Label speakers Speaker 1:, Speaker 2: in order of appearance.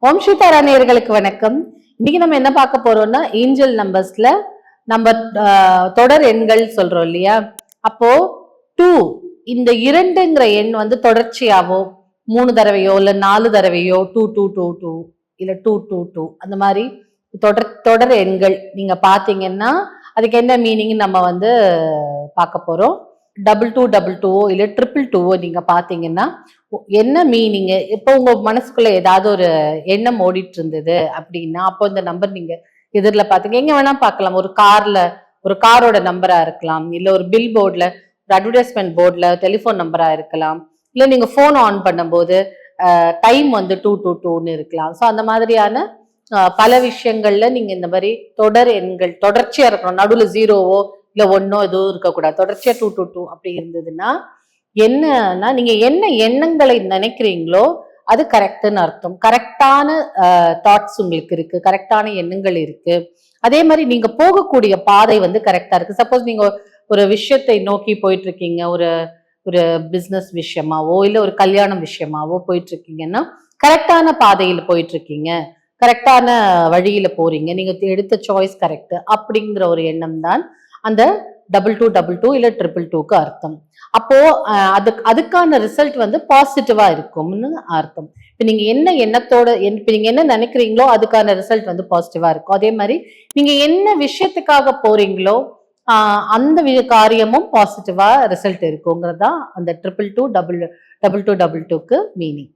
Speaker 1: ஓம் ஸ்ரீதாரா நேயர்களுக்கு வணக்கம். இன்னைக்கு நம்ம என்ன பார்க்க போறோம்னா ஏஞ்சல் நம்பர்ஸ்ல நம்ம தொடர் எண்கள் சொல்றோம் இல்லையா. அப்போ 2 இந்த 2ங்கிற எண் வந்து தொடர்ச்சியாவோ 3 தடவையோ இல்ல 4 தடவையோ 2222 இல்ல 222 அந்த மாதிரி தொடர் எண்கள் நீங்க பாத்தீங்கன்னா அதுக்கு என்ன மீனிங் நம்ம வந்து பார்க்க போறோம். 2222 இல்ல 222 நீங்க பாத்தீங்கன்னா என்ன மீனிங். இப்போ உங்க மனசுக்குள்ள ஏதாவது ஒரு எண்ணம் ஓடிட்டு இருந்தது அப்படின்னா அப்போ இந்த நம்பர் நீங்க எதிரில பாத்தீங்க. எங்க வேணா பார்க்கலாம். ஒரு கார்ல ஒரு காரோட நம்பரா இருக்கலாம், இல்ல ஒரு பில் போர்ட்ல ஒரு அட்வர்டைஸ்மெண்ட் போர்ட்ல டெலிபோன் நம்பரா இருக்கலாம், இல்ல நீங்க போன் ஆன் பண்ணும்போது டைம் வந்து 222ன்னு இருக்கலாம். ஸோ அந்த மாதிரியான பல விஷயங்கள்ல நீங்க இந்த மாதிரி தொடர் எண்கள் தொடர்ச்சியா இருக்கணும். நடுவுல ஜீரோவோ இல்ல ஒன்னோ எதுவும் இருக்கக்கூடாது. தொடர்ச்சியா 222 அப்படி இருந்ததுன்னா என்னன்னா நீங்க என்ன எண்ணங்களை நினைக்கிறீங்களோ அது கரெக்ட்னு அர்த்தம். கரெக்டான தாட்ஸ் உங்களுக்கு இருக்கு, கரெக்டான எண்ணங்கள் இருக்கு. அதே மாதிரி நீங்க போகக்கூடிய பாதை வந்து கரெக்டா இருக்கு. சப்போஸ் நீங்க ஒரு விஷயத்தை நோக்கி போயிட்டு இருக்கீங்க, ஒரு ஒரு பிசினஸ் விஷயமாவோ இல்ல ஒரு கல்யாணம் விஷயமாவோ போயிட்டு இருக்கீங்கன்னா கரெக்டான பாதையில போயிட்டு இருக்கீங்க, கரெக்டான வழியில போறீங்க, நீங்க எடுத்த சாய்ஸ் கரெக்ட் அப்படிங்கிற ஒரு எண்ணம் தான் அந்த 2222 இல்ல 222க்கு அர்த்தம். அப்போ அதுக்கான ரிசல்ட் வந்து பாசிட்டிவா இருக்கும்னு அர்த்தம். இப்ப நீங்க என்ன எண்ணத்தோட இப்ப நீங்க என்ன நினைக்கிறீங்களோ அதுக்கான ரிசல்ட் வந்து பாசிட்டிவா இருக்கும். அதே மாதிரி நீங்க என்ன விஷயத்துக்காக போறீங்களோ அந்த காரியமும் பாசிட்டிவா ரிசல்ட் இருக்குங்கிறது தான் அந்த 222 2222க்கு மீனிங்.